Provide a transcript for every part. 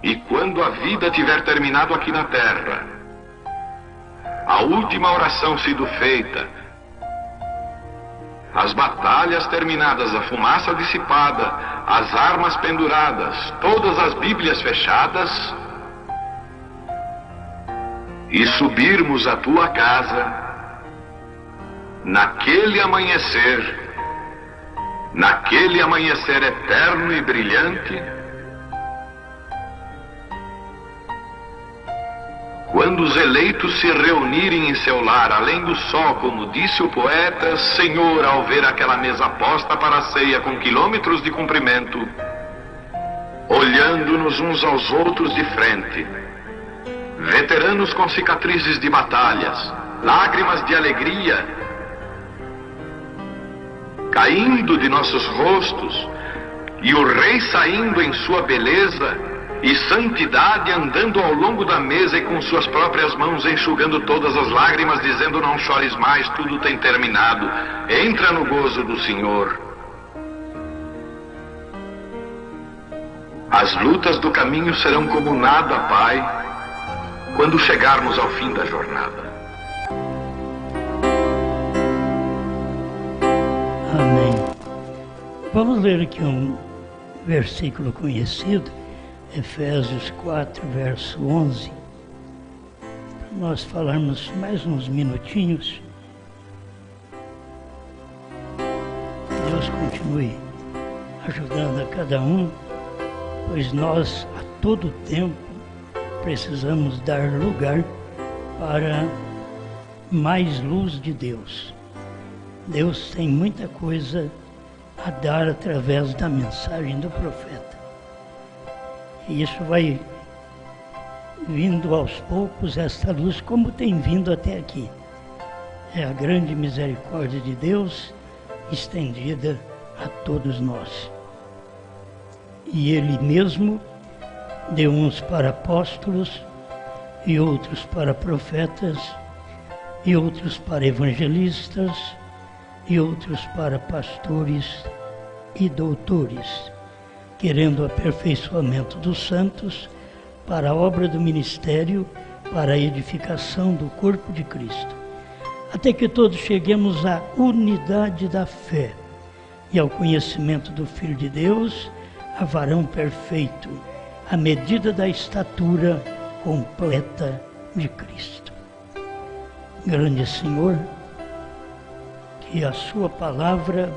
E quando a vida tiver terminado aqui na terra, a última oração sido feita, as batalhas terminadas, a fumaça dissipada, as armas penduradas, todas as Bíblias fechadas, e subirmos à tua casa, naquele amanhecer eterno e brilhante, quando os eleitos se reunirem em seu lar, além do sol, como disse o poeta, Senhor, ao ver aquela mesa posta para a ceia com quilômetros de comprimento, olhando-nos uns aos outros de frente, veteranos com cicatrizes de batalhas, lágrimas de alegria caindo de nossos rostos, e o rei saindo em sua beleza e santidade, andando ao longo da mesa e com suas próprias mãos enxugando todas as lágrimas, dizendo: não chores mais, tudo tem terminado, entra no gozo do Senhor. As lutas do caminho serão como nada, Pai, quando chegarmos ao fim da jornada. Amém. Vamos ler aqui um versículo conhecido, Efésios 4, verso 11, para nós falarmos mais uns minutinhos. Deus continue ajudando a cada um, pois nós a todo tempo precisamos dar lugar para mais luz de Deus. Deus tem muita coisa a dar através da mensagem do profeta. E isso vai vindo aos poucos, esta luz, como tem vindo até aqui. É a grande misericórdia de Deus estendida a todos nós. E Ele mesmo deu uns para apóstolos, e outros para profetas, e outros para evangelistas, e outros para pastores e doutores, querendo o aperfeiçoamento dos santos para a obra do ministério, para a edificação do corpo de Cristo, até que todos cheguemos à unidade da fé e ao conhecimento do Filho de Deus, a varão perfeito, à medida da estatura completa de Cristo. Grande Senhor, que a sua palavra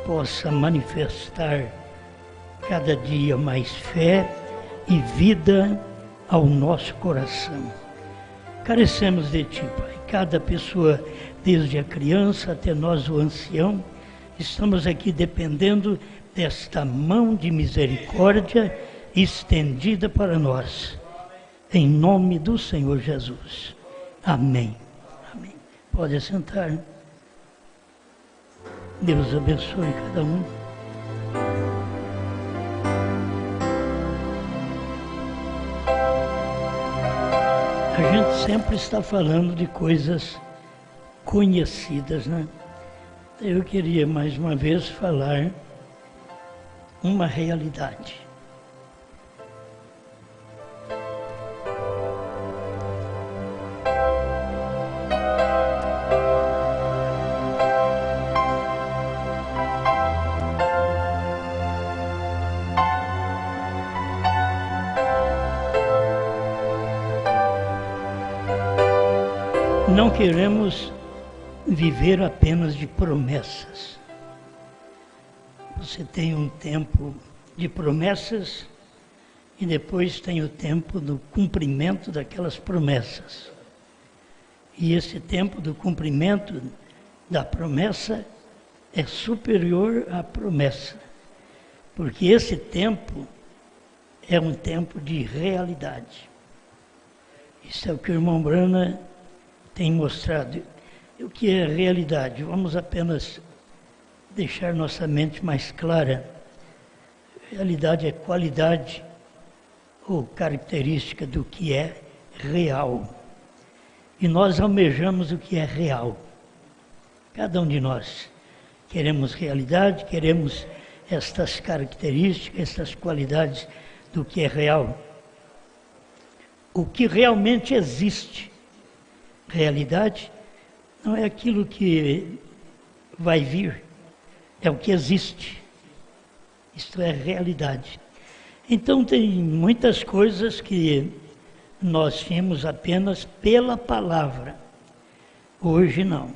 possa manifestar cada dia mais fé e vida ao nosso coração. Carecemos de Ti, Pai. Cada pessoa, desde a criança até nós, o ancião, estamos aqui dependendo desta mão de misericórdia estendida para nós. Em nome do Senhor Jesus. Amém. Amém. Pode sentar. Deus abençoe cada um. A gente sempre está falando de coisas conhecidas, né? Eu queria mais uma vez falar uma realidade. Não queremos viver apenas de promessas. Você tem um tempo de promessas e depois tem o tempo do cumprimento daquelas promessas. E esse tempo do cumprimento da promessa é superior à promessa, porque esse tempo é um tempo de realidade. Isso é o que o irmão Brana tem mostrado. O que é realidade? Vamos apenas deixar nossa mente mais clara. Realidade é qualidade ou característica do que é real. E nós almejamos o que é real. Cada um de nós queremos realidade, queremos estas características, estas qualidades do que é real. O que realmente existe. Realidade não é aquilo que vai vir, é o que existe. Isto é realidade. Então tem muitas coisas que nós tínhamos apenas pela palavra. Hoje não.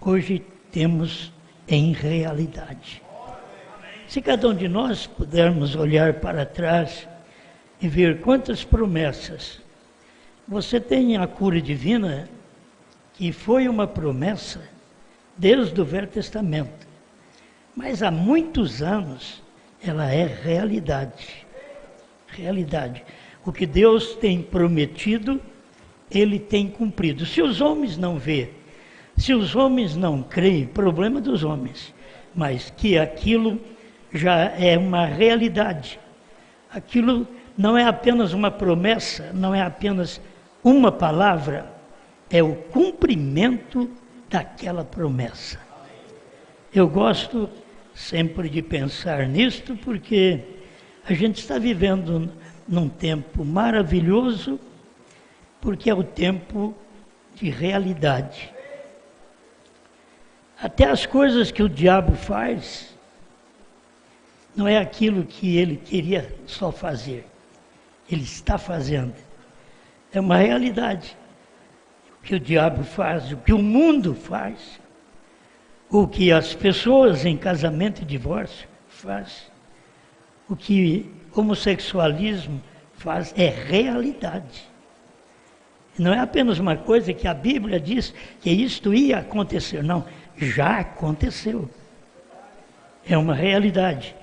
Hoje temos em realidade. Se cada um de nós pudermos olhar para trás e ver quantas promessas. Você tem a cura divina, que foi uma promessa desde o Velho Testamento. Mas há muitos anos ela é realidade. Realidade. O que Deus tem prometido, Ele tem cumprido. Se os homens não vê, se os homens não creem, problema dos homens. Mas que aquilo já é uma realidade. Aquilo não é apenas uma promessa, não é apenas uma palavra, é o cumprimento daquela promessa. Eu gosto sempre de pensar nisto, porque a gente está vivendo num tempo maravilhoso, porque é o tempo de realidade. Até as coisas que o diabo faz, não é aquilo que ele queria só fazer. Ele está fazendo. É uma realidade. O que o diabo faz, o que o mundo faz, o que as pessoas em casamento e divórcio faz, o que homossexualismo faz, é realidade. Não é apenas uma coisa que a Bíblia diz que isto ia acontecer. Não, já aconteceu. É uma realidade.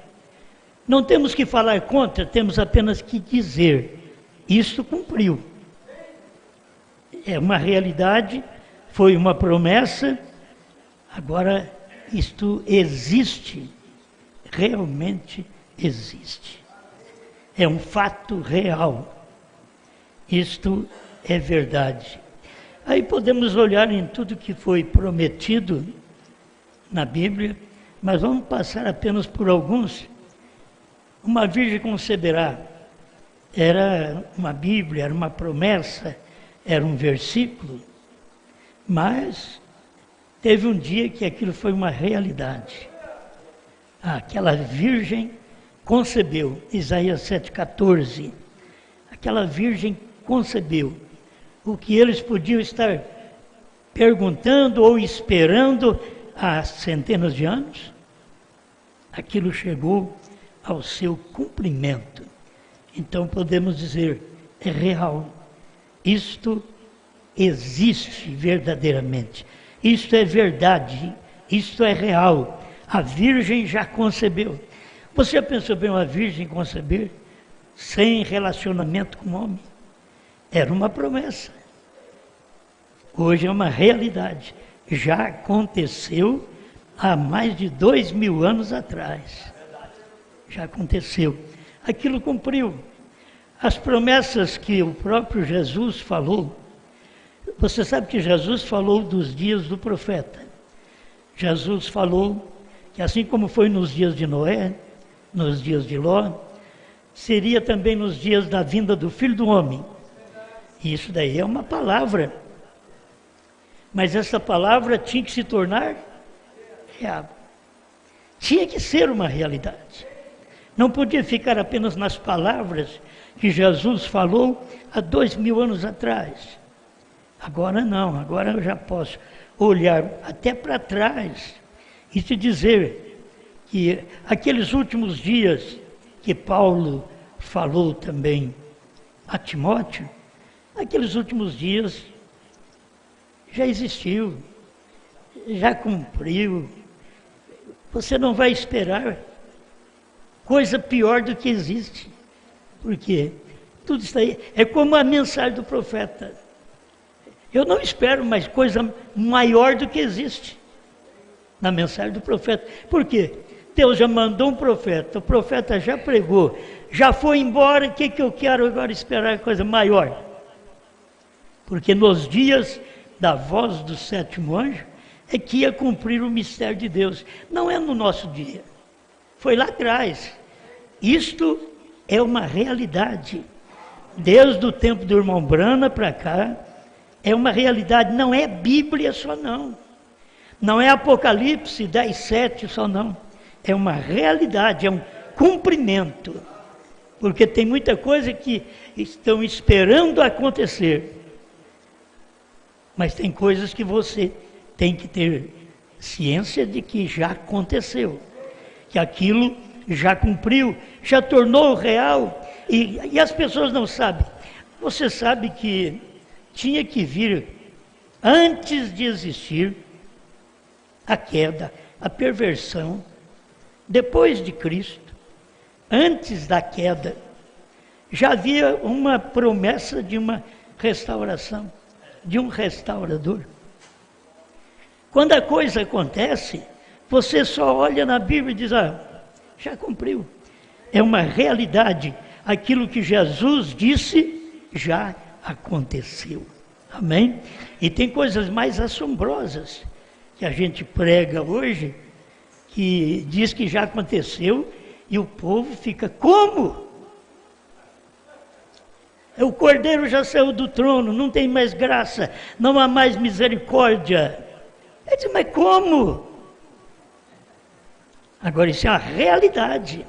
Não temos que falar contra, temos apenas que dizer, isto cumpriu. É uma realidade, foi uma promessa, agora isto existe, realmente existe. É um fato real. Isto é verdade. Aí podemos olhar em tudo que foi prometido na Bíblia, mas vamos passar apenas por alguns. Uma virgem conceberá. Era uma Bíblia, era uma promessa, era um versículo, mas teve um dia que aquilo foi uma realidade. Aquela virgem concebeu, Isaías 7,14. Aquela virgem concebeu. O que eles podiam estar perguntando ou esperando há centenas de anos, aquilo chegou ao seu cumprimento. Então podemos dizer, é real. Isto existe verdadeiramente. Isto é verdade. Isto é real. A virgem já concebeu. Você já pensou bem uma virgem conceber sem relacionamento com o homem? Era uma promessa. Hoje é uma realidade. Já aconteceu há mais de 2000 anos atrás. Já aconteceu. Aquilo cumpriu. As promessas que o próprio Jesus falou. Você sabe que Jesus falou dos dias do profeta. Jesus falou que assim como foi nos dias de Noé, nos dias de Ló, seria também nos dias da vinda do Filho do Homem. E isso daí é uma palavra. Mas essa palavra tinha que se tornar real. Tinha que ser uma realidade. Não podia ficar apenas nas palavras que Jesus falou há 2000 anos atrás. Agora não, agora eu já posso olhar até para trás e te dizer que aqueles últimos dias que Paulo falou também a Timóteo, aqueles últimos dias já existiu, já cumpriu. Você não vai esperar coisa pior do que existe. Por quê? Tudo isso aí é como a mensagem do profeta. Eu não espero mais coisa maior do que existe na mensagem do profeta. Por quê? Deus já mandou um profeta, o profeta já pregou, já foi embora, o que eu quero agora esperar coisa maior? Porque nos dias da voz do sétimo anjo é que ia cumprir o mistério de Deus. Não é no nosso dia. Foi lá atrás. Isto é uma realidade. Desde o tempo do irmão Brana para cá, é uma realidade, não é Bíblia só não. Não é Apocalipse 10:7 só não. É uma realidade, é um cumprimento. Porque tem muita coisa que estão esperando acontecer. Mas tem coisas que você tem que ter ciência de que já aconteceu. Que aquilo já cumpriu, já tornou real. E as pessoas não sabem. Você sabe que tinha que vir, antes de existir a queda, a perversão, depois de Cristo, antes da queda, já havia uma promessa de uma restauração, de um restaurador. Quando a coisa acontece, você só olha na Bíblia e diz, já cumpriu. É uma realidade. Aquilo que Jesus disse já aconteceu. Amém? E tem coisas mais assombrosas que a gente prega hoje, que diz que já aconteceu, e o povo fica, como? O Cordeiro já saiu do trono, não tem mais graça, não há mais misericórdia. Ele diz, mas como? Agora isso é uma realidade.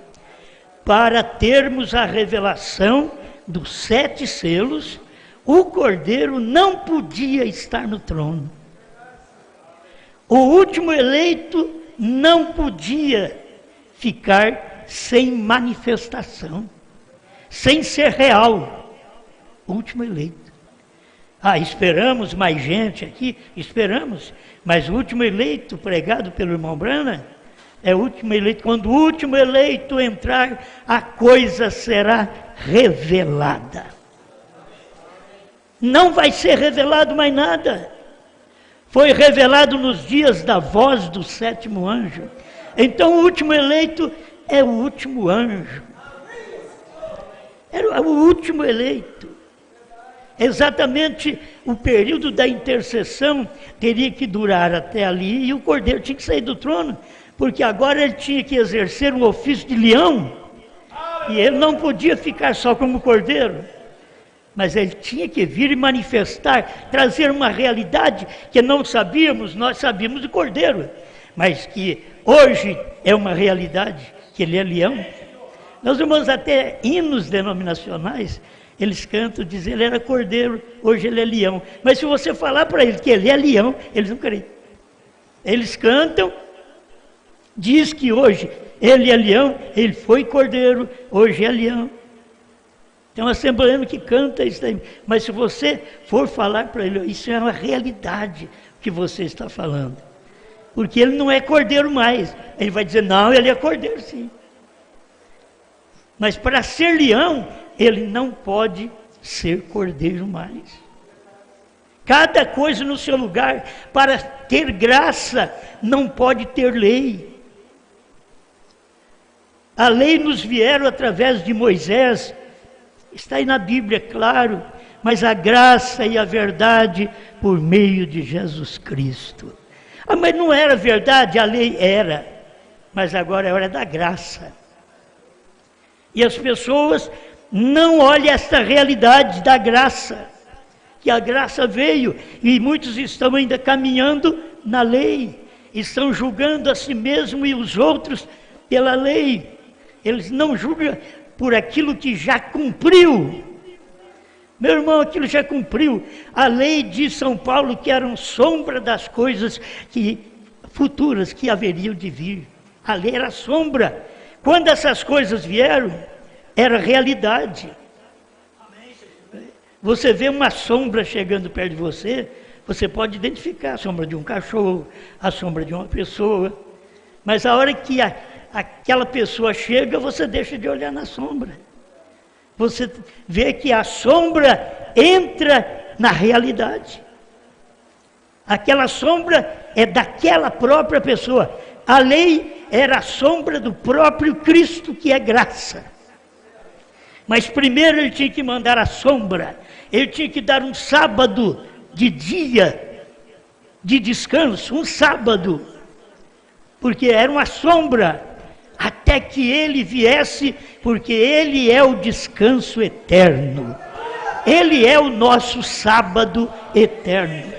Para termos a revelação dos 7 selos, o Cordeiro não podia estar no trono. O último eleito não podia ficar sem manifestação, sem ser real. O último eleito. Esperamos mais gente aqui? Esperamos. Mas o último eleito pregado pelo irmão Brana é o último eleito. Quando o último eleito entrar, a coisa será revelada. Não vai ser revelado mais nada. Foi revelado nos dias da voz do 7º anjo. Então o último eleito é o último anjo. Era o último eleito. Exatamente o período da intercessão teria que durar até ali e o Cordeiro tinha que sair do trono, porque agora ele tinha que exercer um ofício de leão e ele não podia ficar só como Cordeiro, mas ele tinha que vir e manifestar, trazer uma realidade que não sabíamos, nós sabíamos do Cordeiro, mas que hoje é uma realidade, que ele é leão. Meus irmãos, até hinos denominacionais, eles cantam, dizem, ele era cordeiro, hoje ele é leão. Mas se você falar para eles que ele é leão, eles não creem. Eles cantam, diz que hoje ele é leão, ele foi cordeiro, hoje é leão. Tem uma assembleia que canta isso daí. Mas se você for falar para ele, isso é uma realidade que você está falando. Porque ele não é cordeiro mais. Ele vai dizer, não, ele é cordeiro sim. Mas para ser leão, ele não pode ser cordeiro mais. Cada coisa no seu lugar. Para ter graça, não pode ter lei. A lei nos vieram através de Moisés. Está aí na Bíblia, claro. Mas a graça e a verdade por meio de Jesus Cristo. Mas não era verdade, a lei era. Mas agora é hora da graça. E as pessoas não olham esta realidade da graça, que a graça veio, e muitos estão ainda caminhando na lei, estão julgando a si mesmo e os outros pela lei. Eles não julgam por aquilo que já cumpriu. Meu irmão, aquilo já cumpriu. A lei de São Paulo que eram sombra das coisas futuras que haveriam de vir. A lei era sombra. Quando essas coisas vieram, era realidade. Você vê uma sombra chegando perto de você, você pode identificar a sombra de um cachorro, a sombra de uma pessoa, mas a hora que aquela pessoa chega, você deixa de olhar na sombra. Você vê que a sombra entra na realidade. Aquela sombra é daquela própria pessoa. A lei era a sombra do próprio Cristo, que é graça. Mas primeiro ele tinha que mandar a sombra, ele tinha que dar um sábado de dia, de descanso, um sábado, porque era uma sombra, até que ele viesse porque Ele é o descanso eterno. Ele é o nosso sábado eterno.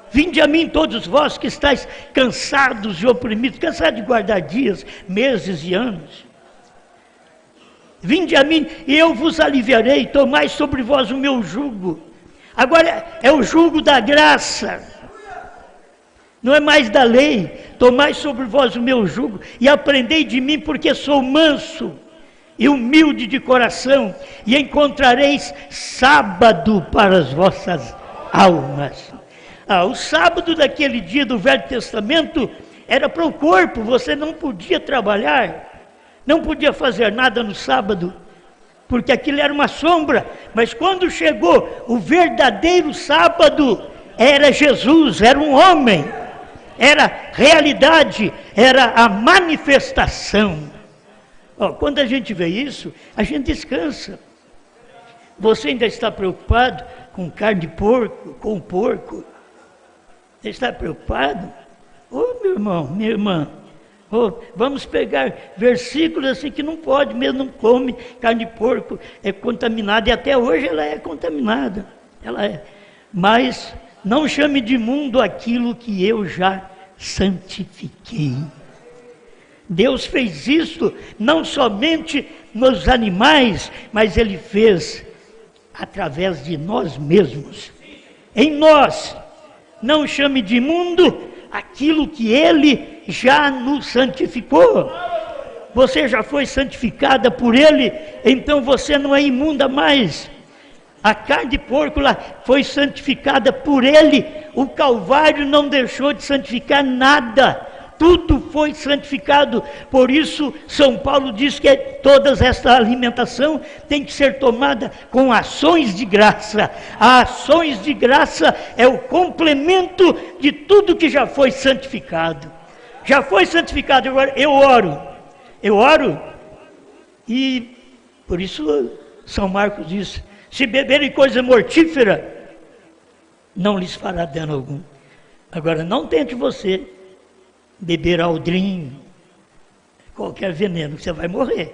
Vinde a mim todos vós que estáis cansados e oprimidos, cansados de guardar dias, meses e anos. Vinde a mim e eu vos aliviarei, tomai sobre vós o meu jugo. Agora é o jugo da graça, não é mais da lei. Tomai sobre vós o meu jugo e aprendei de mim, porque sou manso e humilde de coração, e encontrareis sábado para as vossas almas. O sábado daquele dia do Velho Testamento era para o corpo, você não podia trabalhar, não podia fazer nada no sábado, porque aquilo era uma sombra. Mas quando chegou o verdadeiro sábado, era Jesus, era um homem, era realidade, era a manifestação. Quando a gente vê isso, a gente descansa. Você ainda está preocupado com carne de porco, com o porco? Você está preocupado? Meu irmão, minha irmã, vamos pegar versículos assim que não pode mesmo, não come carne de porco, é contaminada, e até hoje ela é contaminada, ela é. Mas não chame de imundo aquilo que eu já santifiquei. Deus fez isso não somente nos animais, mas Ele fez através de nós mesmos, em nós. Não chame de imundo aquilo que Ele já nos santificou. Você já foi santificada por Ele, então você não é imunda mais. A carne de porco lá foi santificada por Ele. O Calvário não deixou de santificar nada. Tudo foi santificado. Por isso, São Paulo diz que toda esta alimentação tem que ser tomada com ações de graça. As ações de graça é o complemento de tudo que já foi santificado. Já foi santificado. Agora eu oro, e por isso São Marcos diz: se beberem coisa mortífera, não lhes fará dano algum. Agora não tente você beber aldrinho, qualquer veneno, você vai morrer.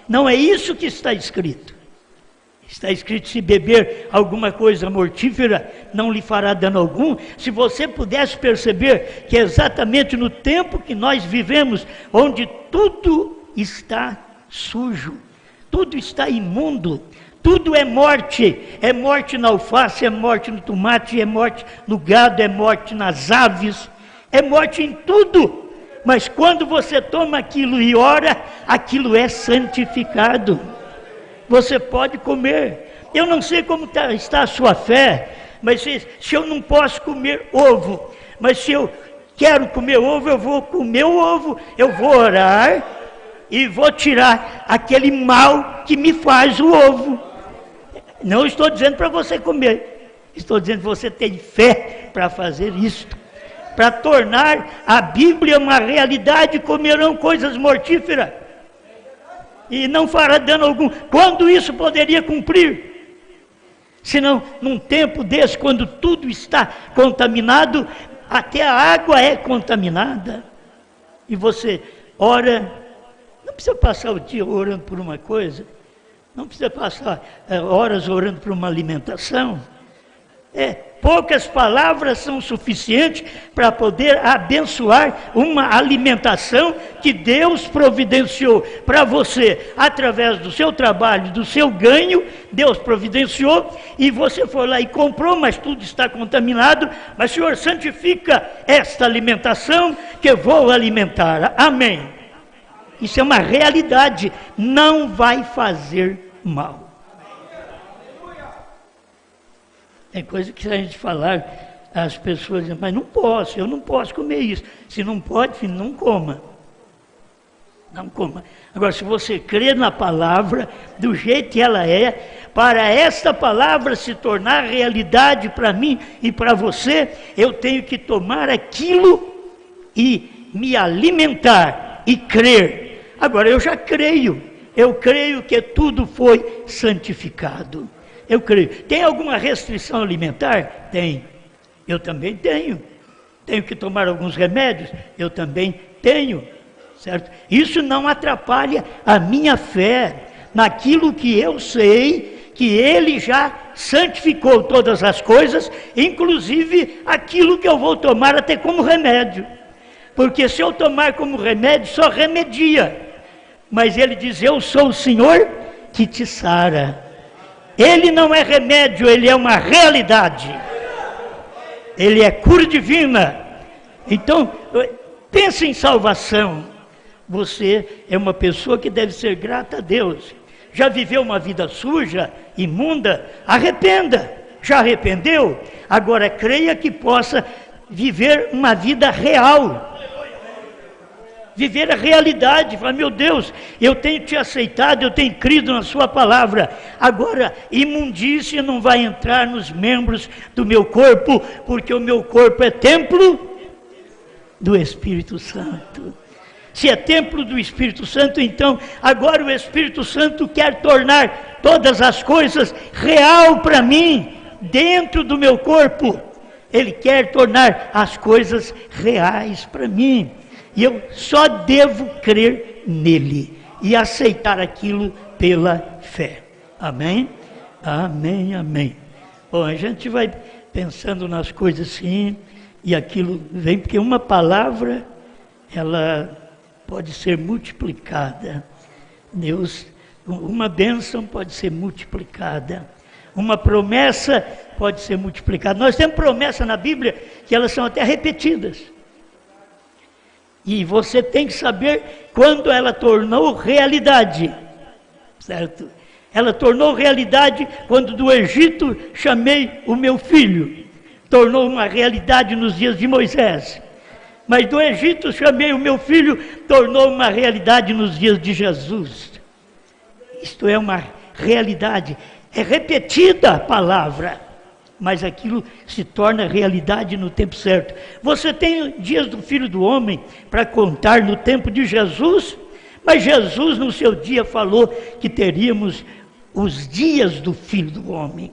Não é isso que está escrito. Está escrito: se beber alguma coisa mortífera, não lhe fará dano algum. Se você pudesse perceber que exatamente no tempo que nós vivemos, onde tudo está sujo, tudo está imundo, tudo é morte na alface, é morte no tomate, é morte no gado, é morte nas aves, é morte em tudo. Mas quando você toma aquilo e ora, aquilo é santificado. Você pode comer. Eu não sei como está a sua fé, mas se eu não posso comer ovo, mas se eu quero comer ovo, eu vou comer o ovo, eu vou orar e vou tirar aquele mal que me faz o ovo. Não estou dizendo para você comer, estou dizendo que você tem fé para fazer isto, para tornar a Bíblia uma realidade. Comerão coisas mortíferas e não fará dano algum. Quando isso poderia cumprir? Senão, num tempo desse, quando tudo está contaminado, até a água é contaminada, e você ora, não precisa passar o dia orando por uma coisa, não precisa passar horas orando por uma alimentação. Poucas palavras são suficientes para poder abençoar uma alimentação que Deus providenciou para você, através do seu trabalho, do seu ganho. Deus providenciou, e você foi lá e comprou, mas tudo está contaminado. Mas Senhor, santifica esta alimentação que eu vou alimentar. Amém. Isso é uma realidade, não vai fazer mal. É coisa que, se a gente falar, as pessoas dizem: mas não posso, eu não posso comer isso. Se não pode, filho, não coma. Não coma. Agora, se você crê na palavra, do jeito que ela é, para esta palavra se tornar realidade para mim e para você, eu tenho que tomar aquilo e me alimentar e crer. Agora, eu já creio. Eu creio que tudo foi santificado. Eu creio. Tem alguma restrição alimentar? Tem. Eu também tenho. Tenho que tomar alguns remédios? Eu também tenho. certo? Isso não atrapalha a minha fé naquilo que eu sei, que Ele já santificou todas as coisas, inclusive aquilo que eu vou tomar até como remédio. Porque se eu tomar como remédio, só remedia. Mas Ele diz, eu sou o Senhor que te sara. Ele não é remédio, Ele é uma realidade. Ele é cura divina. Então, pense em salvação. Você é uma pessoa que deve ser grata a Deus. Já viveu uma vida suja, imunda? Arrependa. Já arrependeu? Agora creia que possa viver uma vida real. Viver a realidade. Fala, meu Deus, eu tenho te aceitado, eu tenho crido na sua palavra. Agora, imundícia não vai entrar nos membros do meu corpo, porque o meu corpo é templo do Espírito Santo. Se é templo do Espírito Santo, então agora o Espírito Santo quer tornar todas as coisas real para mim, dentro do meu corpo. Ele quer tornar as coisas reais para mim. E eu só devo crer nele e aceitar aquilo pela fé. Amém? Amém, amém. Bom, a gente vai pensando nas coisas assim, e aquilo vem, porque uma palavra, ela pode ser multiplicada. Deus, uma bênção pode ser multiplicada. Uma promessa pode ser multiplicada. Nós temos promessas na Bíblia que elas são até repetidas. E você tem que saber quando ela tornou realidade, certo? Ela tornou realidade quando do Egito chamei o meu filho. Tornou uma realidade nos dias de Moisés. Mas do Egito chamei o meu filho, tornou uma realidade nos dias de Jesus. Isto é uma realidade. É repetida a palavra, mas aquilo se torna realidade no tempo certo. Você tem dias do Filho do Homem para contar no tempo de Jesus, mas Jesus no seu dia falou que teríamos os dias do Filho do Homem.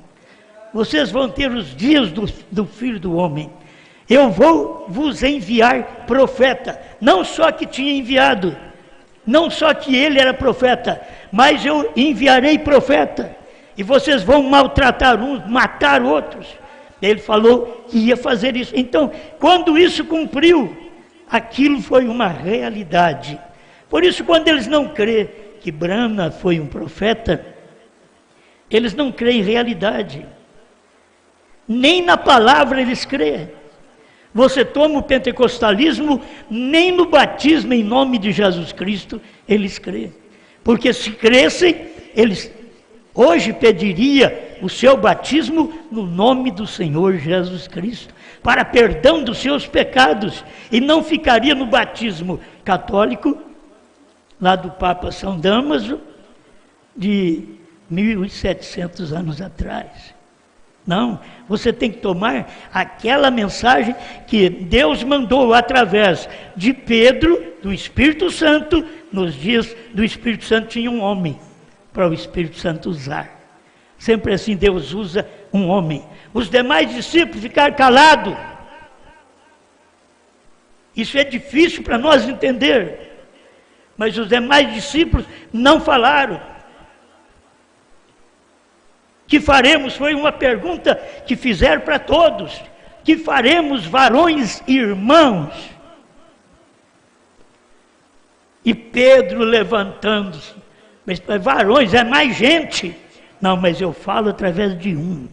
Vocês vão ter os dias do Filho do Homem. Eu vou vos enviar profeta, não só que tinha enviado, não só que ele era profeta, mas eu enviarei profeta. E vocês vão maltratar uns, matar outros. Ele falou que ia fazer isso. Então, quando isso cumpriu, aquilo foi uma realidade. Por isso, quando eles não crêem que Brana foi um profeta, eles não creem em realidade. Nem na palavra eles creem. Você toma o pentecostalismo, nem no batismo em nome de Jesus Cristo eles creem. Porque se crescem, eles hoje pediria o seu batismo no nome do Senhor Jesus Cristo, para perdão dos seus pecados, e não ficaria no batismo católico, lá do Papa São Damaso, de 1700 anos atrás. Não, você tem que tomar aquela mensagem que Deus mandou através de Pedro, do Espírito Santo. Nos dias do Espírito Santo tinha um homem para o Espírito Santo usar. Sempre assim Deus usa um homem. Os demais discípulos ficaram calados. Isso é difícil para nós entender. Mas os demais discípulos não falaram. Que faremos? Foi uma pergunta que fizeram para todos. Que faremos, varões e irmãos? E Pedro levantando-se. Mas varões, é mais gente. Não, mas eu falo através de um.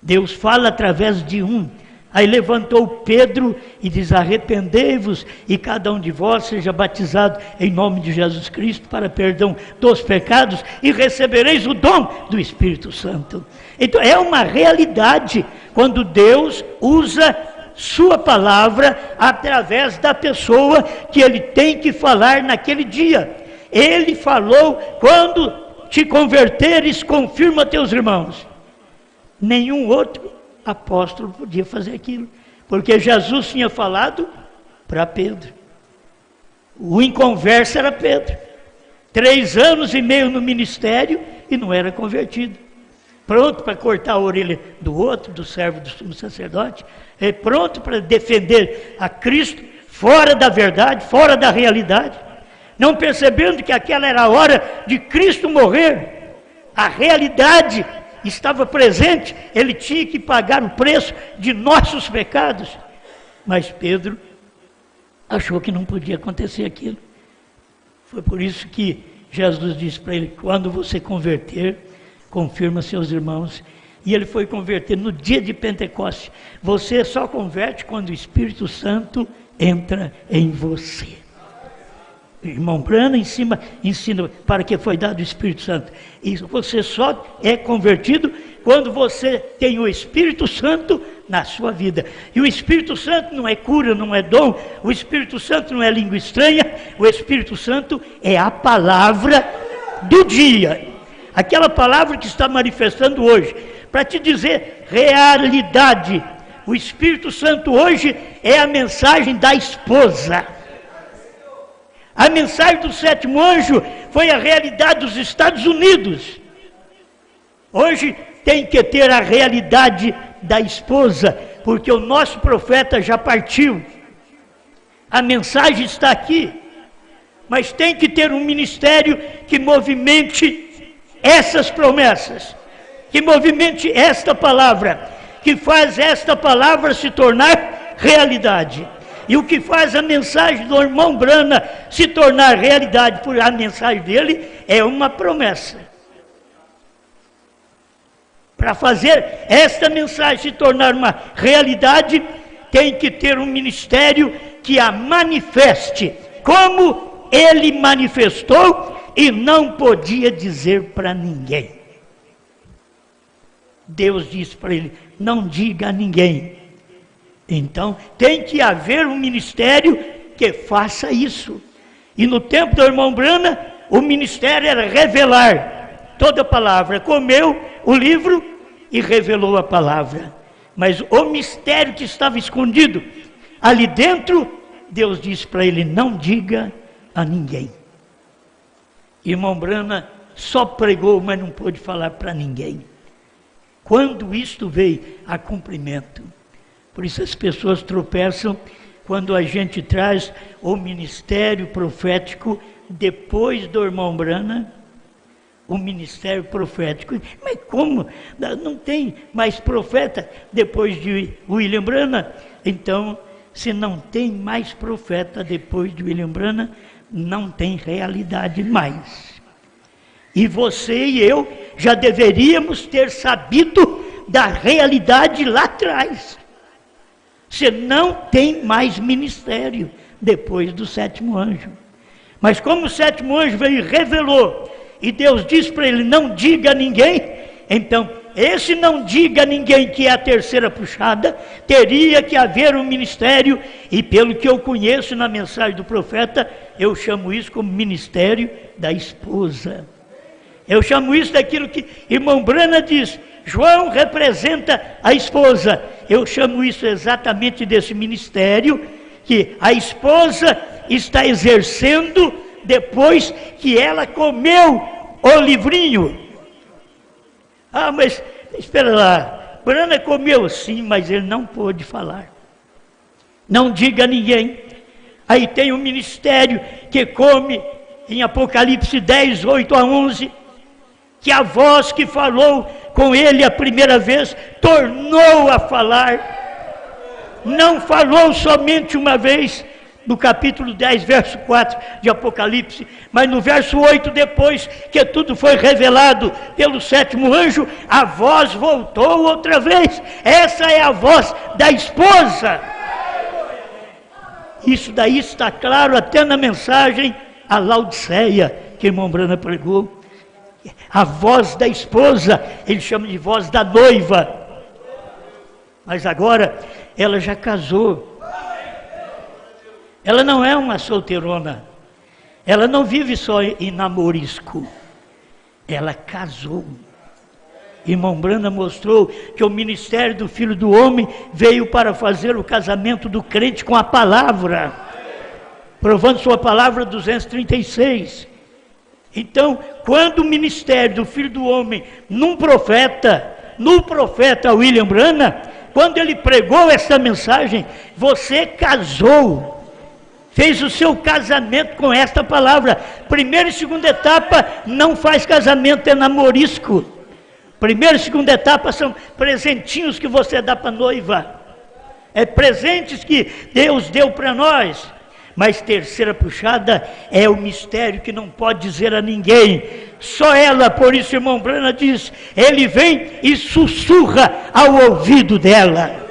Deus fala através de um. Aí levantou Pedro e diz: arrependei-vos e cada um de vós seja batizado em nome de Jesus Cristo para perdão dos pecados e recebereis o dom do Espírito Santo. Então é uma realidade quando Deus usa sua palavra através da pessoa que ele tem que falar naquele dia. Ele falou: quando te converteres, confirma teus irmãos. Nenhum outro apóstolo podia fazer aquilo, porque Jesus tinha falado para Pedro. O inconverso era Pedro. 3 anos e meio no ministério e não era convertido. Pronto para cortar a orelha do outro, do servo do sumo sacerdote. Pronto para defender a Cristo, fora da verdade, fora da realidade, não percebendo que aquela era a hora de Cristo morrer. A realidade estava presente, ele tinha que pagar o preço de nossos pecados. Mas Pedro achou que não podia acontecer aquilo. Foi por isso que Jesus disse para ele: quando você converter, confirma seus irmãos. E ele foi converter no dia de Pentecostes. Você só converte quando o Espírito Santo entra em você. O irmão Branham ensina para que foi dado o Espírito Santo. E você só é convertido quando você tem o Espírito Santo na sua vida. E o Espírito Santo não é cura, não é dom. O Espírito Santo não é língua estranha. O Espírito Santo é a palavra do dia. Aquela palavra que está manifestando hoje. Para te dizer realidade. O Espírito Santo hoje é a mensagem da esposa. A mensagem do sétimo anjo foi a realidade dos Estados Unidos. Hoje tem que ter a realidade da esposa, porque o nosso profeta já partiu. A mensagem está aqui, mas tem que ter um ministério que movimente essas promessas, que movimente esta palavra, que faz esta palavra se tornar realidade. E o que faz a mensagem do irmão Branham se tornar realidade por a mensagem dele é uma promessa. Para fazer esta mensagem se tornar uma realidade, tem que ter um ministério que a manifeste, como ele manifestou e não podia dizer para ninguém. Deus disse para ele: não diga a ninguém. Então, tem que haver um ministério que faça isso. E no tempo do irmão Branham, o ministério era revelar toda a palavra. Comeu o livro e revelou a palavra. Mas o mistério que estava escondido ali dentro, Deus disse para ele: não diga a ninguém. Irmão Branham só pregou, mas não pôde falar para ninguém. Quando isto veio a cumprimento. Por isso as pessoas tropeçam quando a gente traz o ministério profético depois do irmão Branham, o ministério profético. Mas como? Não tem mais profeta depois de William Branham? Então, se não tem mais profeta depois de William Branham, não tem realidade mais. E você e eu já deveríamos ter sabido da realidade lá atrás. Você não tem mais ministério depois do sétimo anjo. Mas como o sétimo anjo veio e revelou, e Deus disse para ele: não diga a ninguém, então esse não diga a ninguém, que é a terceira puxada, teria que haver um ministério, e pelo que eu conheço na mensagem do profeta, eu chamo isso como ministério da esposa. Eu chamo isso daquilo que irmão Branham diz: João representa a esposa. Eu chamo isso exatamente desse ministério que a esposa está exercendo depois que ela comeu o livrinho. Ah, mas espera lá, Branham comeu sim, mas ele não pôde falar. Não diga a ninguém. Aí tem um ministério que come em Apocalipse 10, 8 a 11, que a voz que falou com ele a primeira vez, tornou a falar. Não falou somente uma vez, no capítulo 10, verso 4 de Apocalipse, mas no verso 8, depois que tudo foi revelado pelo sétimo anjo, a voz voltou outra vez. Essa é a voz da esposa. Isso daí está claro até na mensagem a Laodiceia, que o irmão Branham pregou. A voz da esposa, ele chama de voz da noiva. Mas agora, ela já casou. Ela não é uma solteirona. Ela não vive só em namorisco. Ela casou. Irmão Branham mostrou que o ministério do Filho do Homem veio para fazer o casamento do crente com a palavra. Provando sua palavra 236. Então, quando o ministério do Filho do Homem, no profeta William Branham, quando ele pregou essa mensagem, você casou. fez o seu casamento com esta palavra. Primeira e segunda etapa não faz casamento, é namorisco. Primeira e segunda etapa são presentinhos que você dá para a noiva. É presentes que Deus deu para nós. Mas terceira puxada é o mistério que não pode dizer a ninguém. Só ela, por isso o irmão Brana diz, ele vem e sussurra ao ouvido dela.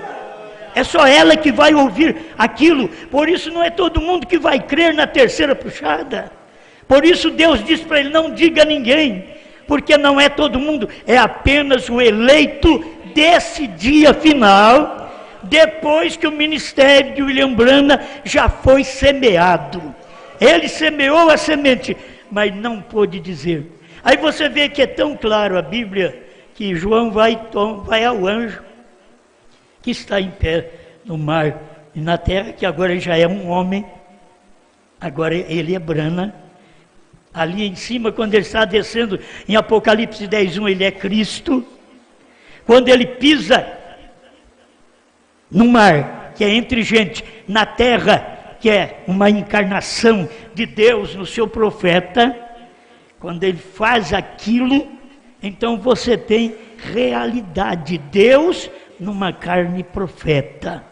É só ela que vai ouvir aquilo. Por isso não é todo mundo que vai crer na terceira puxada. Por isso Deus diz para ele, não diga a ninguém. Porque não é todo mundo, é apenas o eleito desse dia final, depois que o ministério de William Branham já foi semeado. Ele semeou a semente, mas não pôde dizer. Aí você vê que é tão claro a Bíblia, que João vai ao anjo, que está em pé no mar e na terra, que agora ele já é um homem, agora ele é Branham. Ali em cima, quando ele está descendo, em Apocalipse 10:1, ele é Cristo. Quando ele pisa no mar, que é entre gente, na terra, que é uma encarnação de Deus no seu profeta, quando ele faz aquilo, então você tem realidade, Deus numa carne profeta.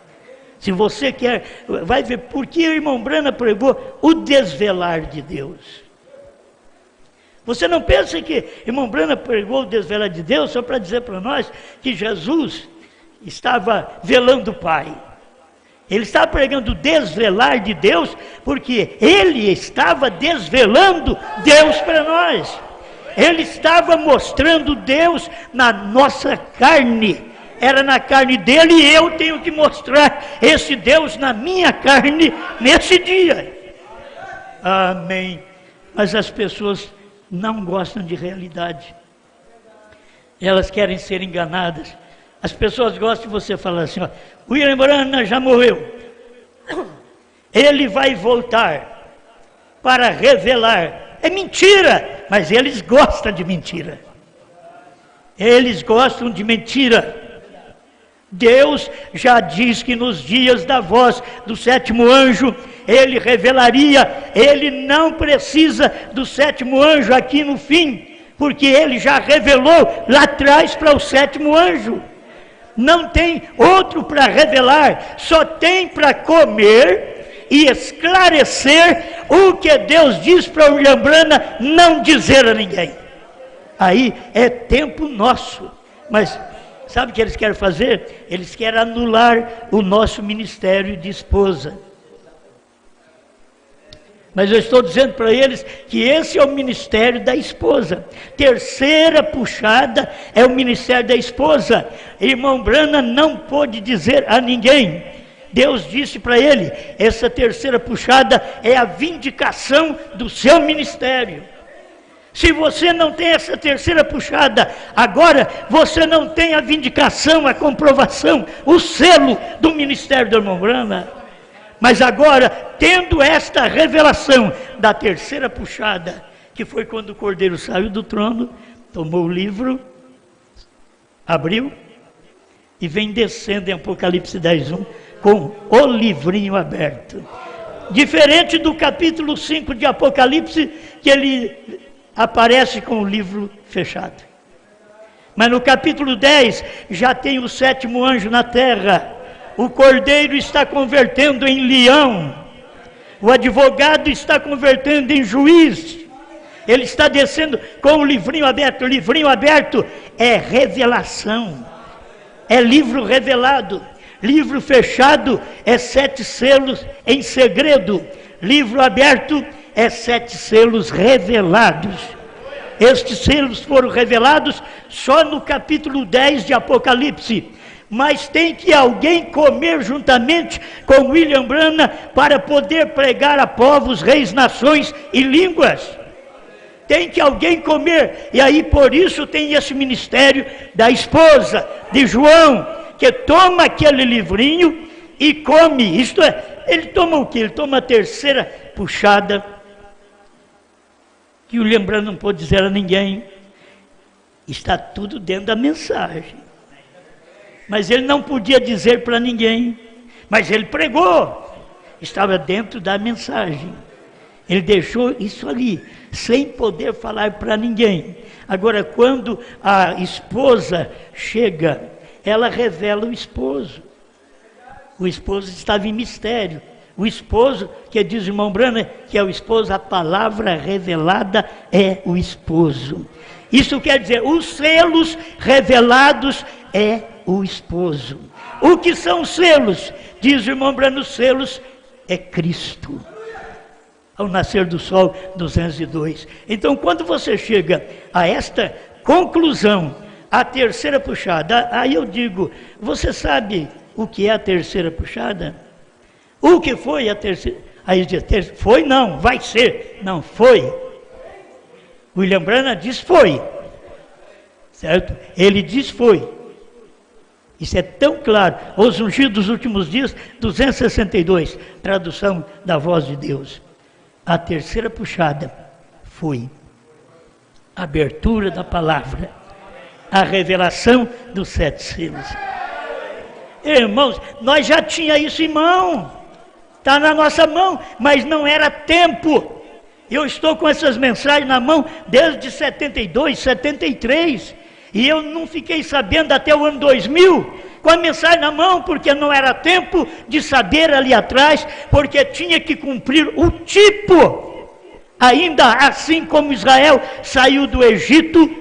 Se você quer, vai ver, porque o irmão Branham pregou o desvelar de Deus. Você não pensa que irmão Branham pregou o desvelar de Deus só para dizer para nós que Jesus estava velando o Pai. Ele estava pregando o desvelar de Deus porque ele estava desvelando Deus para nós. Ele estava mostrando Deus na nossa carne. Era na carne dele e eu tenho que mostrar esse Deus na minha carne nesse dia. Amém. Mas as pessoas não gostam de realidade. Elas querem ser enganadas. As pessoas gostam de você falar assim, ó, William Branham já morreu. Ele vai voltar para revelar. É mentira, mas eles gostam de mentira. Eles gostam de mentira. Deus já diz que nos dias da voz do sétimo anjo, ele revelaria, ele não precisa do sétimo anjo aqui no fim, porque ele já revelou lá atrás para o sétimo anjo. Não tem outro para revelar, só tem para comer e esclarecer o que Deus diz para William Branham não dizer a ninguém. Aí é tempo nosso, mas sabe o que eles querem fazer? Eles querem anular o nosso ministério de esposa. Mas eu estou dizendo para eles que esse é o ministério da esposa. Terceira puxada é o ministério da esposa. Irmão Branham não pôde dizer a ninguém. Deus disse para ele, essa terceira puxada é a vindicação do seu ministério. Se você não tem essa terceira puxada, agora você não tem a vindicação, a comprovação, o selo do ministério do irmão Branham. Mas agora, tendo esta revelação da terceira puxada, que foi quando o Cordeiro saiu do trono, tomou o livro, abriu, e vem descendo em Apocalipse 10:1, com o livrinho aberto. Diferente do capítulo 5 de Apocalipse, que ele aparece com o livro fechado. Mas no capítulo 10, já tem o sétimo anjo na terra. O cordeiro está convertendo em leão. O advogado está convertendo em juiz. Ele está descendo com o livrinho aberto. O livrinho aberto é revelação. É livro revelado. Livro fechado é 7 selos em segredo. Livro aberto é 7 selos revelados. Estes selos foram revelados só no capítulo 10 de Apocalipse. Mas tem que alguém comer juntamente com William Branham para poder pregar a povos, reis, nações e línguas. Tem que alguém comer, e aí por isso tem esse ministério da esposa de João, que toma aquele livrinho e come. Isto é, ele toma o quê? Ele toma a terceira puxada, que William Branham não pôde dizer a ninguém. Está tudo dentro da mensagem. Mas ele não podia dizer para ninguém. Mas ele pregou. estava dentro da mensagem. Ele deixou isso ali, sem poder falar para ninguém. Agora, quando a esposa chega, ela revela o esposo. O esposo estava em mistério. O esposo, que diz o irmão Branham, que é o esposo, a palavra revelada é o esposo. Isso quer dizer, os selos revelados é o esposo. O que são os selos? Diz o irmão Branham, os selos é Cristo. Ao nascer do sol, 202. Então, quando você chega a esta conclusão, a terceira puxada, aí eu digo, você sabe o que é a terceira puxada? O que foi a terceira? Aí diz, foi não, vai ser. Não, foi. William Branham diz foi. Certo? Ele diz foi. Isso é tão claro. Os ungidos dos últimos dias, 262, tradução da voz de Deus. A terceira puxada foi a abertura da palavra, a revelação dos 7 selos. Irmãos, nós já tínhamos isso em mão, está na nossa mão, mas não era tempo. Eu estou com essas mensagens na mão desde 72, 73, e eu não fiquei sabendo até o ano 2000, com a mensagem na mão, porque não era tempo de saber ali atrás, porque tinha que cumprir o tipo. Ainda assim como Israel saiu do Egito,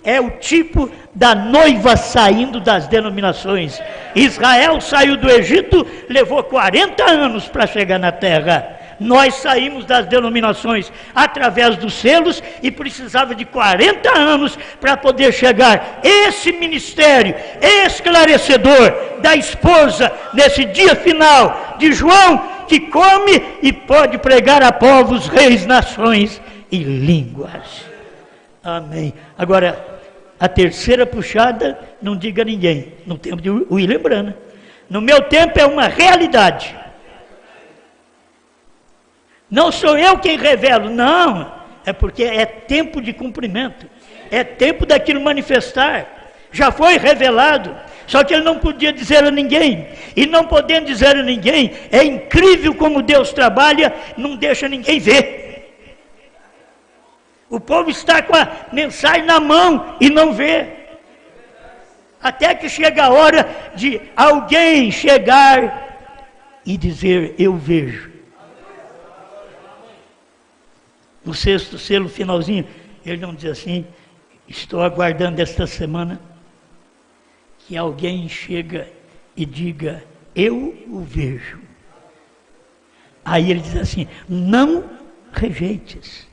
é o tipo da noiva saindo das denominações. Israel saiu do Egito, levou 40 anos para chegar na terra. Nós saímos das denominações através dos selos e precisava de 40 anos para poder chegar. Esse ministério esclarecedor da esposa nesse dia final de João, que come e pode pregar a povos, reis, nações e línguas. Amém. Agora, a terceira puxada, não diga a ninguém, no tempo de William Branham. No meu tempo é uma realidade. Não sou eu quem revelo, não. É porque é tempo de cumprimento. É tempo daquilo manifestar. Já foi revelado. Só que ele não podia dizer a ninguém. E não podendo dizer a ninguém, é incrível como Deus trabalha, não deixa ninguém ver. O povo está com a mensagem na mão e não vê. Até que chega a hora de alguém chegar e dizer, eu vejo. No 6º selo, finalzinho, ele não diz assim, estou aguardando esta semana que alguém chega e diga, eu o vejo. Aí ele diz assim, não rejeites.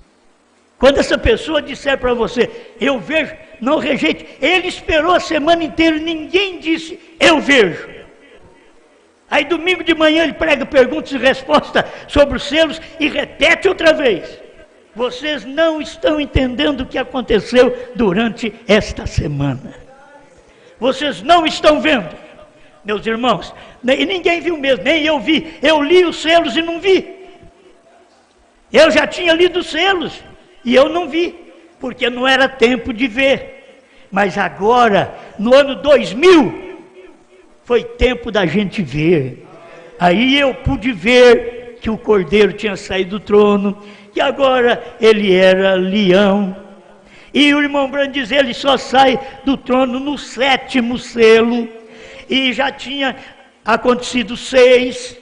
Quando essa pessoa disser para você, eu vejo, não rejeite. Ele esperou a semana inteira e ninguém disse, eu vejo. Aí domingo de manhã ele prega perguntas e respostas sobre os selos e repete outra vez. Vocês não estão entendendo o que aconteceu durante esta semana. Vocês não estão vendo, meus irmãos. E ninguém viu mesmo, nem eu vi. Eu li os selos e não vi. Eu já tinha lido os selos e eu não vi, porque não era tempo de ver. Mas agora, no ano 2000, foi tempo da gente ver. Aí eu pude ver que o Cordeiro tinha saído do trono, que agora ele era leão. E o irmão Branham diz, ele só sai do trono no 7º selo, e já tinha acontecido 6,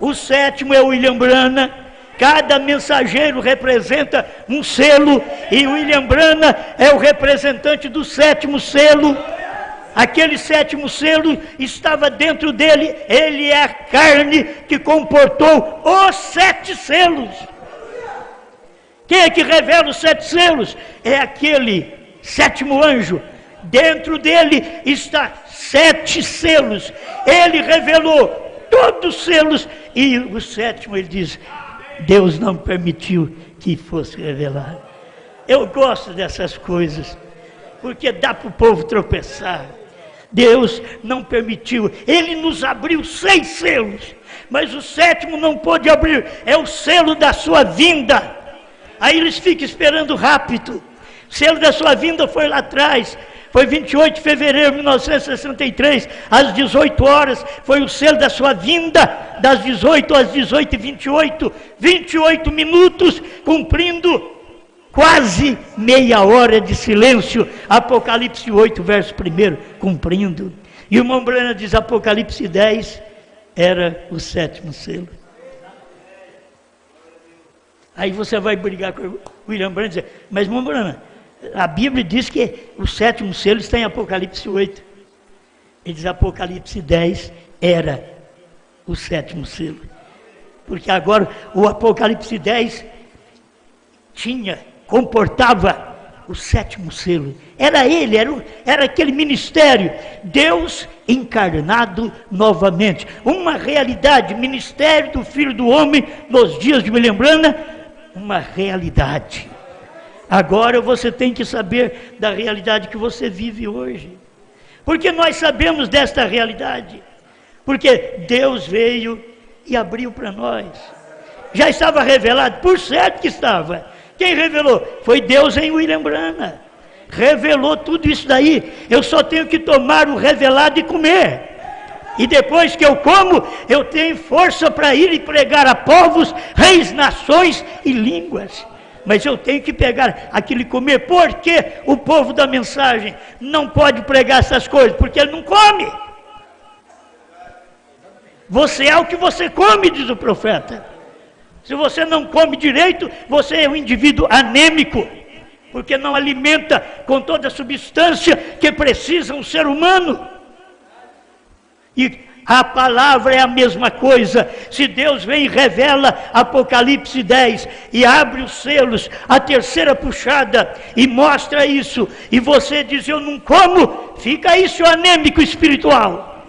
o 7º é o William Branham, cada mensageiro representa um selo, e o William Branham é o representante do 7º selo. Aquele 7º selo estava dentro dele, ele é a carne que comportou os 7 selos. Quem é que revela os 7 selos? É aquele 7º anjo. Dentro dele está 7 selos. Ele revelou todos os selos. E o 7º ele diz, Deus não permitiu que fosse revelado. Eu gosto dessas coisas, porque dá para o povo tropeçar. Deus não permitiu. Ele nos abriu 6 selos. Mas o 7º não pôde abrir. É o selo da sua vinda. Aí eles ficam esperando rápido. O selo da sua vinda foi lá atrás. Foi 28 de fevereiro de 1963, às 18 horas, foi o selo da sua vinda, das 18 às 18h28, 28 minutos, cumprindo quase meia hora de silêncio. Apocalipse 8, verso 1, cumprindo. E o irmão Branham diz, Apocalipse 10 era o 7º selo. Aí você vai brigar com o William Branham e dizer, mas irmão Branham, a Bíblia diz que o 7º selo está em Apocalipse 8. Ele diz, Apocalipse 10 era o 7º selo. Porque agora o Apocalipse 10 comportava o 7º selo. Era ele, era aquele ministério, Deus encarnado novamente. Uma realidade, ministério do Filho do Homem nos dias de William Branham, uma realidade. Agora você tem que saber da realidade que você vive hoje. Porque nós sabemos desta realidade. Porque Deus veio e abriu para nós. Já estava revelado, por certo que estava. Quem revelou? Foi Deus em William Branham. Revelou tudo isso daí. Eu só tenho que tomar o revelado e comer. E depois que eu como, eu tenho força para ir e pregar a povos, reis, nações e línguas. Mas eu tenho que pegar aquilo e comer. Por que o povo da mensagem não pode pregar essas coisas? Porque ele não come. Você é o que você come, diz o profeta. Se você não come direito, você é um indivíduo anêmico, porque não alimenta com toda a substância que precisa um ser humano. E a palavra é a mesma coisa. Se Deus vem e revela Apocalipse 10 e abre os selos, a terceira puxada, e mostra isso, e você diz, eu não como, fica aí seu anêmico espiritual.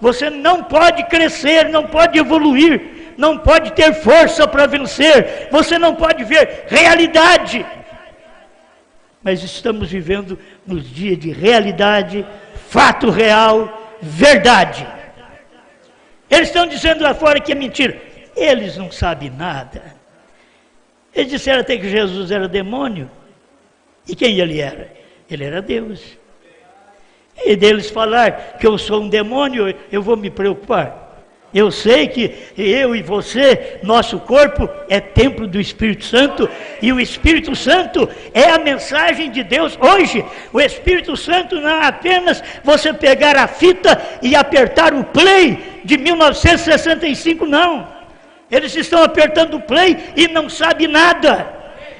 Você não pode crescer, não pode evoluir, não pode ter força para vencer, você não pode ver realidade. Mas estamos vivendo nos dias de realidade, fato real, verdade. Eles estão dizendo lá fora que é mentira. Eles não sabem nada. Eles disseram até que Jesus era demônio. E quem ele era? Ele era Deus. E deles falar que eu sou um demônio, eu vou me preocupar. Eu sei que eu e você, nosso corpo é templo do Espírito Santo, e o Espírito Santo é a mensagem de Deus hoje. O Espírito Santo não é apenas você pegar a fita e apertar o play de 1965, não. Eles estão apertando o play e não sabem nada.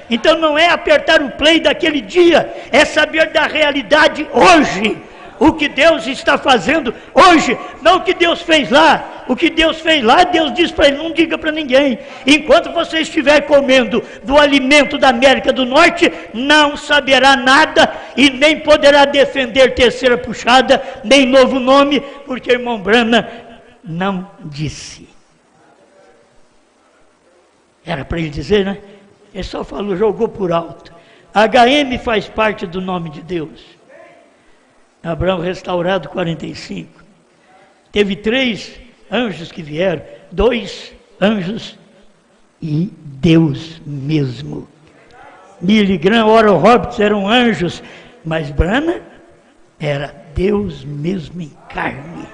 Então não é apertar o play daquele dia, é saber da realidade hoje. O que Deus está fazendo hoje, não o que Deus fez lá. O que Deus fez lá, Deus diz para ele, não diga para ninguém. Enquanto você estiver comendo do alimento da América do Norte, não saberá nada e nem poderá defender terceira puxada, nem novo nome, porque o irmão Branham não disse. Era para ele dizer, né? Ele só falou, jogou por alto. HM faz parte do nome de Deus. Abraão restaurado 45. Teve 3 anjos que vieram, 2 anjos e Deus mesmo. Billy Graham, Oral Roberts eram anjos, mas Branham era Deus mesmo em carne.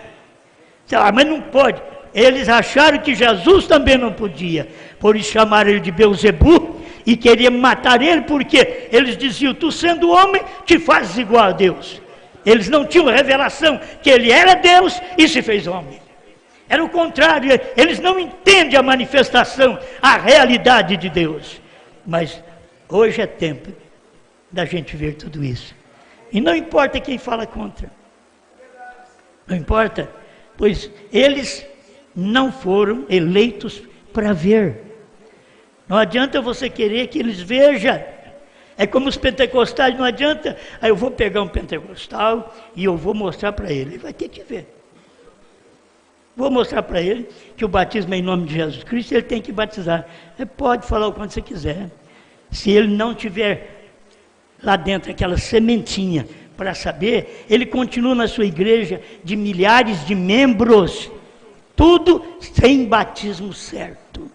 Mas não pode. Eles acharam que Jesus também não podia, por isso chamaram ele de Beelzebu e queriam matar ele, porque eles diziam, tu sendo homem, te fazes igual a Deus. Eles não tinham revelação que ele era Deus e se fez homem. Era o contrário, eles não entendem a manifestação, a realidade de Deus. Mas hoje é tempo da gente ver tudo isso. E não importa quem fala contra. Não importa, pois eles não foram eleitos para ver. Não adianta você querer que eles vejam. É como os pentecostais, não adianta, aí eu vou pegar um pentecostal e eu vou mostrar para ele, ele vai ter que ver. Vou mostrar para ele que o batismo é em nome de Jesus Cristo, ele tem que batizar. Ele pode falar o quanto você quiser. Se ele não tiver lá dentro aquela sementinha para saber, ele continua na sua igreja de milhares de membros, tudo sem batismo certo,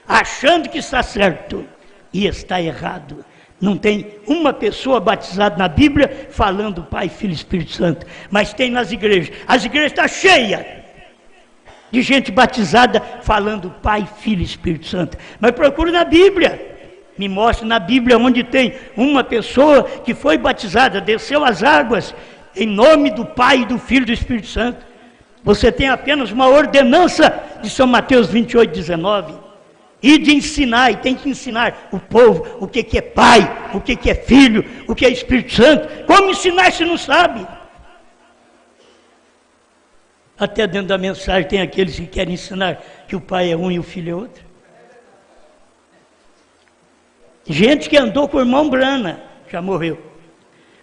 achando que está certo e está errado. Não tem uma pessoa batizada na Bíblia falando Pai, Filho e Espírito Santo. Mas tem nas igrejas. As igrejas estão cheias de gente batizada falando Pai, Filho e Espírito Santo. Mas procure na Bíblia. Me mostre na Bíblia onde tem uma pessoa que foi batizada, desceu as águas, em nome do Pai, do Filho e do Espírito Santo. Você tem apenas uma ordenança de São Mateus 28, 19. E de ensinar, e tem que ensinar o povo o que é Pai, o que é Filho, o que é Espírito Santo. Como ensinar se não sabe? Até dentro da mensagem tem aqueles que querem ensinar que o Pai é um e o Filho é outro. Gente que andou com o irmão Brana, já morreu.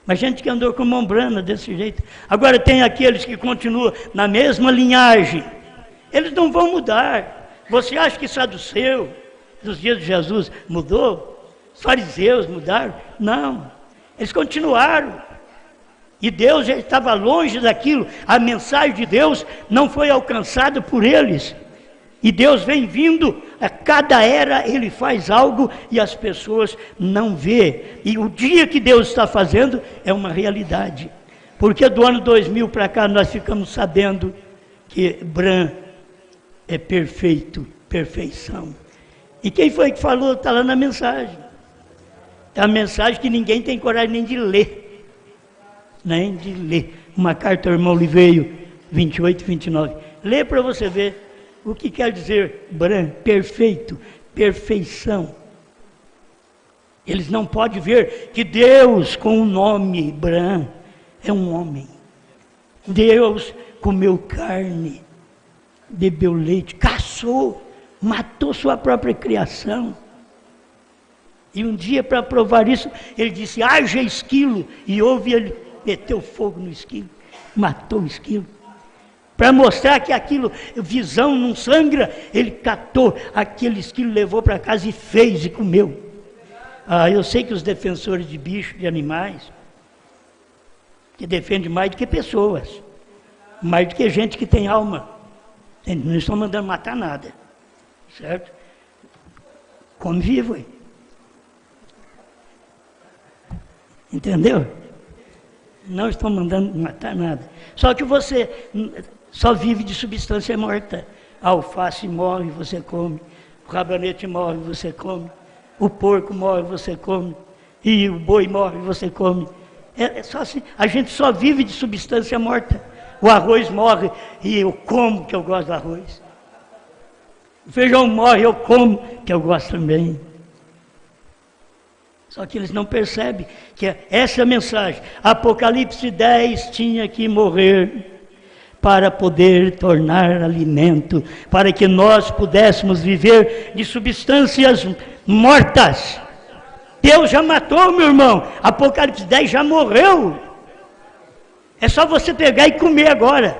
Mas gente que andou com o irmão Brana desse jeito. Agora tem aqueles que continuam na mesma linhagem. Eles não vão mudar. Você acha que saduceu dos dias de Jesus mudou? Os fariseus mudaram? Não. Eles continuaram. E Deus já estava longe daquilo. A mensagem de Deus não foi alcançada por eles. E Deus vem vindo, a cada era Ele faz algo e as pessoas não vê. E o dia que Deus está fazendo é uma realidade. Porque do ano 2000 para cá nós ficamos sabendo que Bran é perfeito, perfeição. E quem foi que falou? Está lá na mensagem. É a mensagem que ninguém tem coragem nem de ler. Nem de ler. Uma carta ao irmão Liveio, 28, 29. Lê para você ver o que quer dizer Bran, perfeito, perfeição. Eles não podem ver que Deus, com o nome Bran, é um homem. Deus comeu carne, bebeu leite, caçou, matou sua própria criação. E um dia, para provar isso, ele disse, haja esquilo, e houve, ele meteu fogo no esquilo, matou o esquilo. Para mostrar que aquilo, visão não sangra, ele catou aquele esquilo, levou para casa e fez e comeu. Eu sei que os defensores de bichos, de animais, que defendem mais do que pessoas, mais do que gente que tem alma, não estão mandando matar nada, certo? Come vivo, aí. Entendeu? Não estão mandando matar nada. Só que você só vive de substância morta. A alface morre, você come. O rabanete morre, você come. O porco morre, você come. E o boi morre, você come. É só assim. A gente só vive de substância morta. O arroz morre e eu como, que eu gosto do arroz. O feijão morre, eu como, que eu gosto também. Só que eles não percebem que essa é a mensagem. Apocalipse 10 tinha que morrer para poder tornar alimento, para que nós pudéssemos viver de substâncias mortas. Deus já matou, meu irmão. Apocalipse 10 já morreu. É só você pegar e comer agora.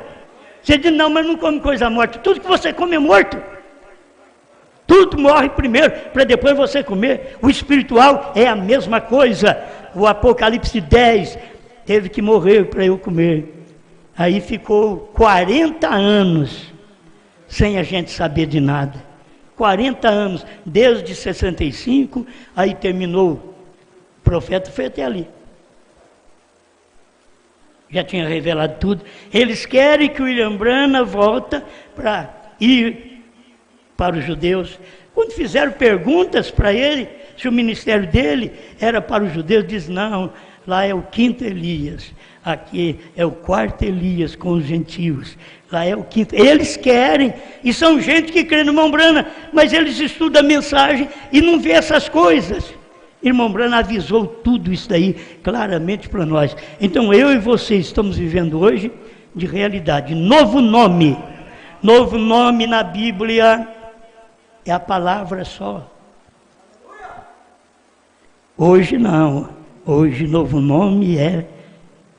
Você diz, não, mas não come coisa morta. Tudo que você come é morto. Tudo morre primeiro, para depois você comer. O espiritual é a mesma coisa. O Apocalipse 10 teve que morrer para eu comer. Aí ficou 40 anos sem a gente saber de nada. 40 anos, desde 65, aí terminou. O profeta foi até ali. Já tinha revelado tudo. Eles querem que o William Branham volta para ir para os judeus. Quando fizeram perguntas para ele, se o ministério dele era para os judeus, diz, não, lá é o quinto Elias, aqui é o quarto Elias com os gentios, lá é o quinto. Eles querem, e são gente que crê no irmão Branham, mas eles estudam a mensagem e não vê essas coisas. Irmão Branham avisou tudo isso daí claramente para nós. Então eu e você estamos vivendo hoje de realidade. Novo nome na Bíblia é a palavra só. Hoje não. Hoje novo nome é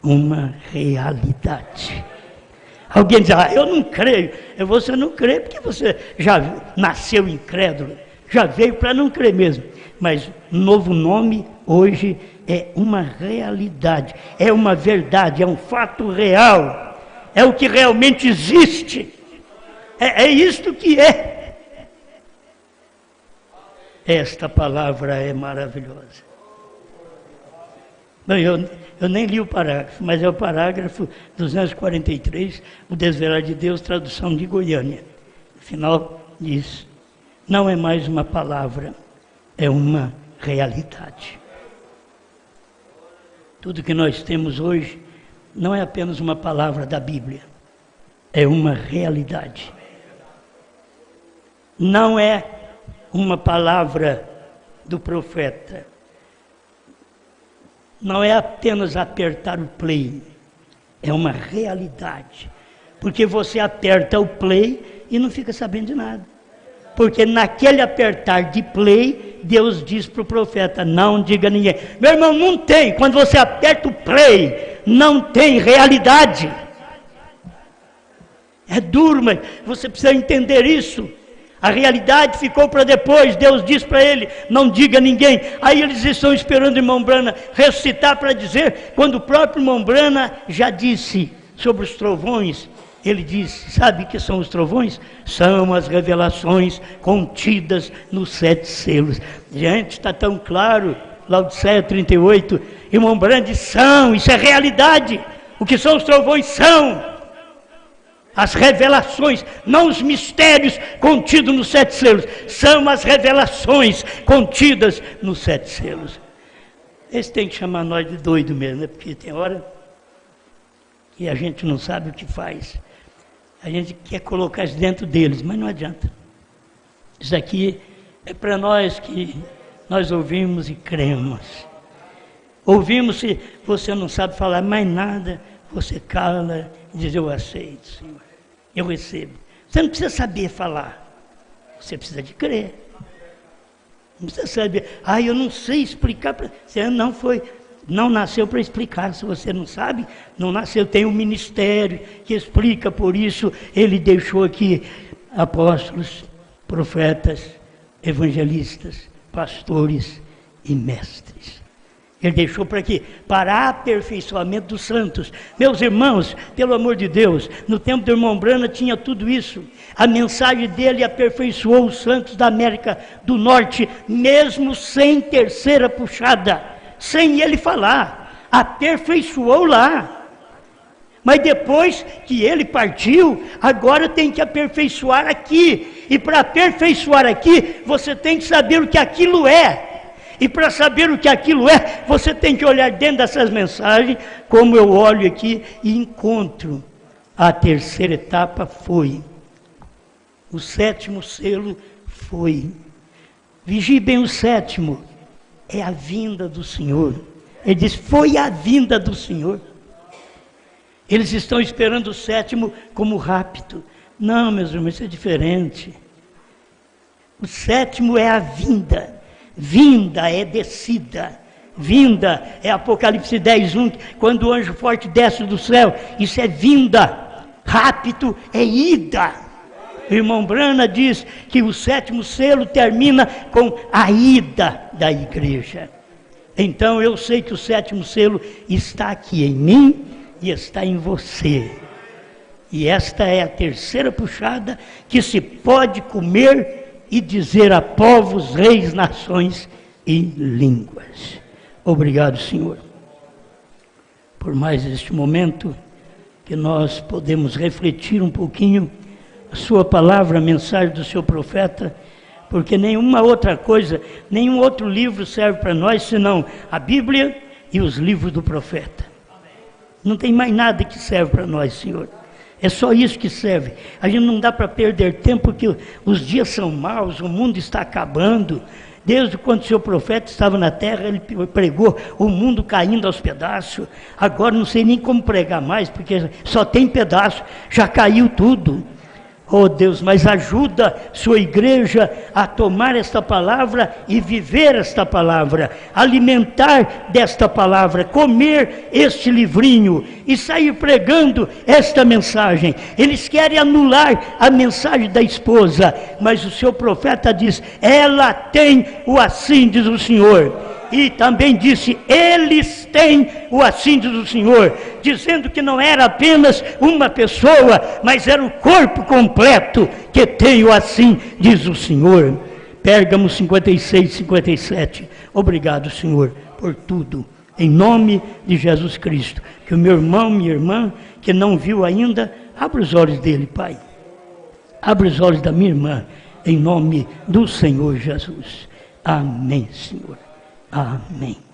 uma realidade. Alguém diz, eu não creio. Você não crê porque você já nasceu incrédulo. Já veio para não crer mesmo. Mas novo nome hoje é uma realidade. É uma verdade, é um fato real. É o que realmente existe. É isto que é. Esta palavra é maravilhosa. Bem, eu nem li o parágrafo, mas é o parágrafo 243, o Desvelar de Deus, tradução de Goiânia. No final diz, não é mais uma palavra, é uma realidade. Tudo que nós temos hoje não é apenas uma palavra da Bíblia, é uma realidade. Não é uma palavra do profeta. Não é apenas apertar o play, é uma realidade. Porque você aperta o play e não fica sabendo de nada. Porque naquele apertar de play, Deus diz para o profeta, não diga a ninguém. Meu irmão, não tem. Quando você aperta o play, não tem realidade. É duro, mas você precisa entender isso. A realidade ficou para depois. Deus diz para ele, não diga a ninguém. Aí eles estão esperando o irmão Brana ressuscitar para dizer, quando o próprio irmão Brana já disse sobre os trovões. Ele disse, sabe o que são os trovões? São as revelações contidas nos 7 selos. Gente, está tão claro, Laodiceia 38, irmão Brana diz, são, isso é realidade. O que são os trovões? São as revelações, não os mistérios contidos nos 7 selos, são as revelações contidas nos 7 selos. Esse tem que chamar nós de doido mesmo, né? Porque tem hora que a gente não sabe o que faz. A gente quer colocar isso dentro deles, mas não adianta. Isso aqui é para nós que nós ouvimos e cremos. Ouvimos, se você não sabe falar mais nada, você cala e diz, eu aceito, Senhor. Eu recebo. Você não precisa saber falar. Você precisa de crer. Não precisa saber. Eu não sei explicar. Você não nasceu para explicar. Se você não sabe, não nasceu. Tem um ministério que explica. Por isso, ele deixou aqui apóstolos, profetas, evangelistas, pastores e mestres. Ele deixou para quê? Para aperfeiçoamento dos santos. Meus irmãos, pelo amor de Deus, no tempo do irmão Brana tinha tudo isso. A mensagem dele aperfeiçoou os santos da América do Norte, mesmo sem terceira puxada, sem ele falar. Aperfeiçoou lá. Mas depois que ele partiu, agora tem que aperfeiçoar aqui. E para aperfeiçoar aqui, você tem que saber o que aquilo é. E para saber o que aquilo é, você tem que olhar dentro dessas mensagens, como eu olho aqui e encontro. A terceira etapa foi. O 7º selo foi. Vigie bem o 7º. É a vinda do Senhor. Ele diz, foi a vinda do Senhor. Eles estão esperando o 7º como rapto. Não, meus irmãos, isso é diferente. O 7º é a vinda. Vinda é descida, vinda é Apocalipse 10:1, quando o anjo forte desce do céu, isso é vinda, rapto é ida. O irmão Brana diz que o 7º selo termina com a ida da igreja. Então eu sei que o 7º selo está aqui em mim e está em você. E esta é a terceira puxada que se pode comer e dizer a povos, reis, nações e línguas. Obrigado, Senhor, por mais este momento que nós podemos refletir um pouquinho a sua palavra, a mensagem do seu profeta, porque nenhuma outra coisa, nenhum outro livro serve para nós, senão a Bíblia e os livros do profeta. Não tem mais nada que serve para nós, Senhor. É só isso que serve. A gente não dá para perder tempo, porque os dias são maus, o mundo está acabando. Desde quando o seu profeta estava na terra, ele pregou o mundo caindo aos pedaços. Agora não sei nem como pregar mais, porque só tem pedaço, já caiu tudo. Oh Deus, mas ajuda sua igreja a tomar esta palavra e viver esta palavra, alimentar desta palavra, comer este livrinho e sair pregando esta mensagem. Eles querem anular a mensagem da esposa, mas o seu profeta diz, ela tem o assim diz o Senhor. E também disse, eles têm o assim diz o Senhor, dizendo que não era apenas uma pessoa, mas era o corpo completo que tem o assim diz o Senhor. Pérgamo 56, 57. Obrigado, Senhor, por tudo. Em nome de Jesus Cristo. Que o meu irmão, minha irmã, que não viu ainda, abra os olhos dele, Pai. Abra os olhos da minha irmã, em nome do Senhor Jesus. Amém, Senhor. Amém.